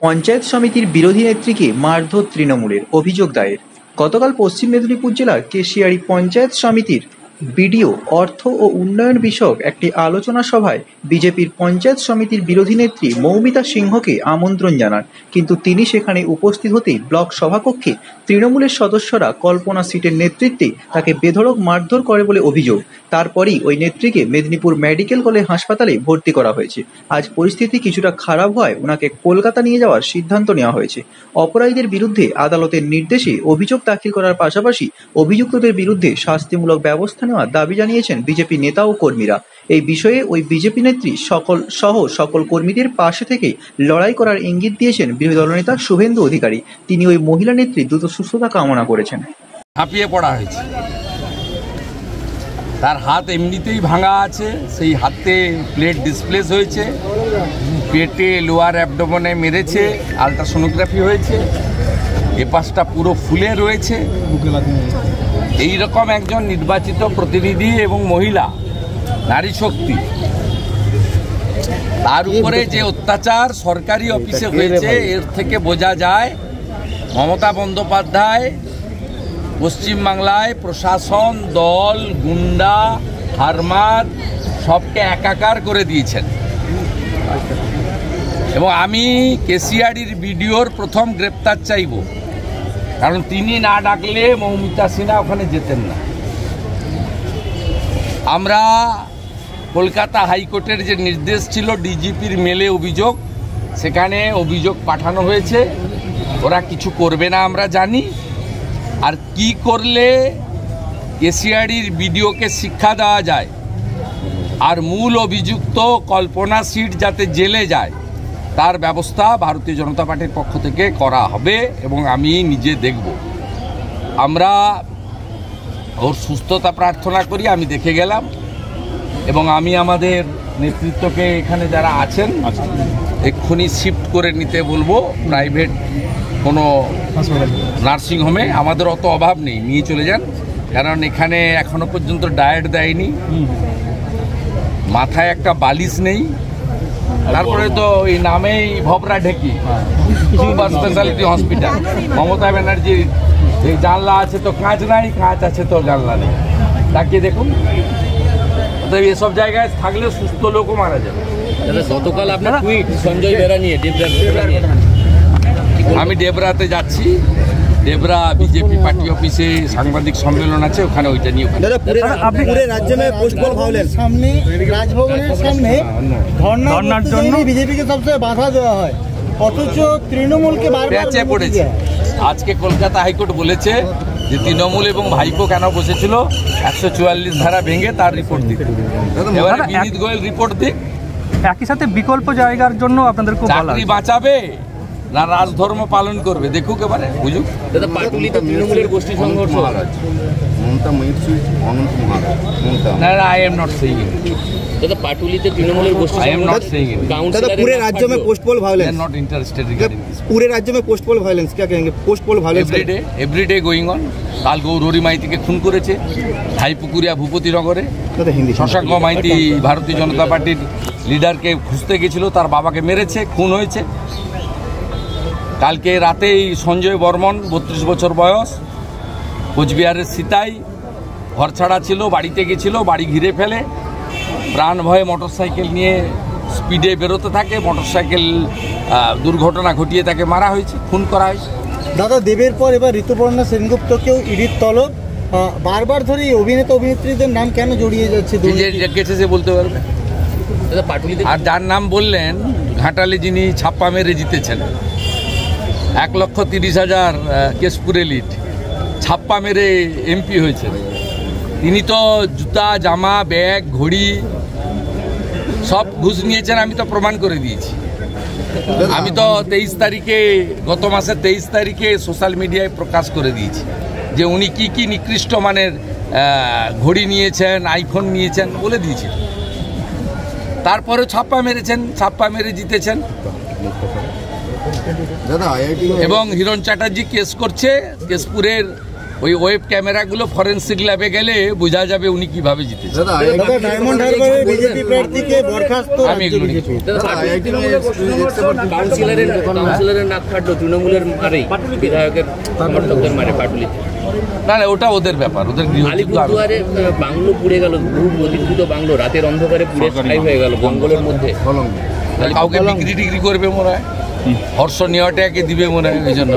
পঞ্চায়েত সমিতির বিরোধী নেত্রীকে মারধর তৃণমূলের, অভিযোগ দায়ের। গতকাল পশ্চিম মেদিনীপুর জেলার কেশিয়াড়ি পঞ্চায়েত সমিতির বিডিও অর্থ ও উন্নয়ন বিষয়ক একটি আলোচনা সভায় বিজেপির পঞ্চায়েত সমিতির বিরোধী নেত্রী মৌমিতা সিংহকে আমন্ত্রণ জানান, কিন্তু তিনি সেখানে উপস্থিত হতেই ব্লক সভাকক্ষে তৃণমূলের সদস্যরা কল্পনা সিটের নেতৃত্বে তাকে বেধড়ক মারধর করে বলে অভিযোগ। তারপরই ওই নেত্রীকে মেদিনীপুর মেডিকেল কলেজ হাসপাতালে ভর্তি করা হয়েছে। আজ পরিস্থিতি কিছুটা খারাপ হওয়ায় ওনাকে কলকাতা নিয়ে যাওয়ার সিদ্ধান্ত নেওয়া হয়েছে। অপরাধীদের বিরুদ্ধে আদালতের নির্দেশে অভিযোগ দাখিল করার পাশাপাশি অভিযুক্তদের বিরুদ্ধে শাস্তিমূলক ব্যবস্থা নেওয়ার দাবি জানিয়েছেন বিজেপি নেতা ও কর্মীরা। এই বিষয়ে ওই বিজেপি নেত্রী সকল কর্মীদের পাশে থেকে লড়াই করার ইঙ্গিত দিয়েছেন বিরোধী দলনেতা শুভেন্দু অধিকারী। তিনি ওই মহিলা নেত্রীর দ্রুত সুস্থতা কামনা করেছেন। হাঁপিয়ে পড়া হয়েছে, তার হাত এমনিতেই ভাঙা আছে, সেই হাতে প্লেট ডিসপ্লেস হয়েছে, পেটে লোয়ার অ্যাবডোমেনে মেরেছে, আলট্রাসোনোগ্রাফি হয়েছে, এপাশটা পুরো ফুলে রয়েছে। এই রকম একজন নির্বাচিত প্রতিনিধি এবং মহিলা, নারী শক্তি, তার উপরে যে অত্যাচার সরকারি অফিসে হয়েছে, এর থেকে বোঝা যায় মমতা বন্দ্যোপাধ্যায় পশ্চিমবাংলায় প্রশাসন, দল, গুন্ডা, হারমাদ সবকে একাকার করে দিয়েছেন। এবং আমি কেশিয়াড়ির বিডিওর প্রথম গ্রেপ্তার চাইব, কারণ তিনি না ডাকলে মৌমিতা সিনহা ওখানে যেতেন না। আমরা কলকাতা হাইকোর্টের যে নির্দেশ ছিল ডিজিপির মেলে অভিযোগ, সেখানে অভিযোগ পাঠানো হয়েছে। ওরা কিছু করবে না আমরা জানি, আর কি করলে কেশিয়াড়ির বিডিওকে শিক্ষা দেওয়া যায় আর মূল অভিযুক্ত কল্পনা সিট যাতে জেলে যায় তার ব্যবস্থা ভারতীয় জনতা পার্টির পক্ষ থেকে করা হবে এবং আমি নিজে দেখব। আমরা ওর সুস্থতা প্রার্থনা করি। আমি দেখে গেলাম এবং আমি আমাদের নেতৃত্বকে এখানে যারা আছেন এক্ষুনি শিফট করে নিতে বলবো প্রাইভেট কোনো নার্সিংহোমে। আমাদের অত অভাব নেই, নিয়ে চলে যান, কারণ এখানে এখনো পর্যন্ত ডায়েট দেয়নি, মাথায় একটা বালিশ নেই, তারপরে তো এই নামেই ভবরা ঢেকি সুপার স্পেশালিটি হসপিটাল। মমতা ব্যানার্জির এই জানলা আছে তো কাঁচ নাই, কাঁচ আছে তো জানলা নেই। তাকিয়ে দেখুন, এসব জায়গায় থাকলে সুস্থ লোকও মারা যাবে। গতকাল আপনার টুইট সঞ্জয় বেরা নিয়ে আমি ডেবরাতে যাচ্ছি। ডেবরা বিজেপি পার্টি অফিসে সাংবাদিক সম্মেলন আছে, ওখানে ওইটা নিয়ে রাজভবনের সামনে ধর্নার জন্য বিজেপিকে সবসময় বাধা দেওয়া হয়, অথচ তৃণমূলকে প্যাচে পড়েছে। আজকে কলকাতা হাইকোর্ট বলেছে যে তৃণমূল এবং ভাইপো কেন বসেছিল 144 ধারা ভেঙে তার রিপোর্ট দিতে। এবারে বিনীত গোয়েল রিপোর্ট দিক। একই সাথে বিকল্প জায়গার জন্য আপনাদের চাকরি বাঁচাবে না রাজধর্ম পালন করবে, দেখুক এবারে বুঝুক। দাদা পাটুলিতে তৃণমূলের গোষ্ঠী সংঘর্ষ, মমতা না, আই এম নট সেইং ইট। দাদা পাটুলিতে তৃণমূলের গোষ্ঠী আই এম নট সেইং ইট। पूरे राज्य में post pole violence, I am not interested regarding this. पूरे राज्य में पोस्ट पोल वायलेंस क्या कहेंगे? Post pole violence every day going on. কাল গৌরী মাইতিকে খুন করেছে ধাইপুকুরিয়া ভূপতিনগরে। শশাঙ্ক মাইতি ভারতীয় জনতা পার্টির লিডারকে খুঁজতে গেছিল, তার বাবাকে মেরেছে, খুন হয়েছে। কালকে রাতেই সঞ্জয় বর্মন 32 বছর বয়স, কোচবিহারের সিতাই, ঘর ছাড়া ছিল, বাড়িতে গেছিল, বাড়ি ঘিরে ফেলে, প্রাণ ভয়ে মোটরসাইকেল নিয়ে স্পিডে বেরোতে থাকে, মোটরসাইকেল দুর্ঘটনা ঘটিয়ে তাকে মারা হয়েছে, খুন করা হয়েছে। দাদা দেবের পর এবার ঋতুপর্ণা সেনগুপ্তকেও ইডির তলব। বারবার ধরে অভিনেতা অভিনেত্রীদের নাম কেন জড়িয়ে যাচ্ছে? গেছে সে বলতে পারবে। আর যার নাম বললেন ঘাটালে যিনি ছাপ্পা মেরে জিতেছেন, 1,30,000 কেশপুরে লিড, ছাপ্পা মেরে এমপি হয়েছেন, তিনি তো জুতা, জামা, ব্যাগ, ঘড়ি সব ঘুষ নিয়েছেন। আমি তো প্রমাণ করে দিয়েছি। আমি তো 23 তারিখে, গত মাসের 23 তারিখে সোশ্যাল মিডিয়ায় প্রকাশ করে দিয়েছি যে উনি কি কি নিকৃষ্ট মানের ঘড়ি নিয়েছেন, আইফোন নিয়েছেন বলে দিয়েছি। তারপরে ছাপ্পা মেরেছেন, ছাপ্পা মেরে জিতেছেন। এবং হিরণ চ্যাটার্জি কেস করছে কেশপুরের ওই ওয়েব ক্যামেরাগুলো ফরেন্সিক ল্যাবে গেলে বোঝা যাবে উনি কিভাবে জিতেছেন। দাদা ডায়মন্ড হারবারে বিজেপি প্রার্থীকে বরখাস্ত আমি এগুলো নিয়ে কাউন্সিলরের নাক ফাটলো তৃণমূলের মারেই, বিধায়কের সমর্থকদের মারে পাটুলিতে। না না, ওটা ওদের ব্যাপার, ওদের আলিপুরদুয়ারে বাংলো পুড়ে গেল, বহু প্রতিষ্ঠিত বাংলো রাতের অন্ধকারে পুড়ে ছাই হয়ে গেল জঙ্গলের মধ্যে। কাউকে বিক্রি টিক্রি করবে মনে হয়, হর্ষ নেওয়াটাকে দিবে মনে হয়, ওই জন্য।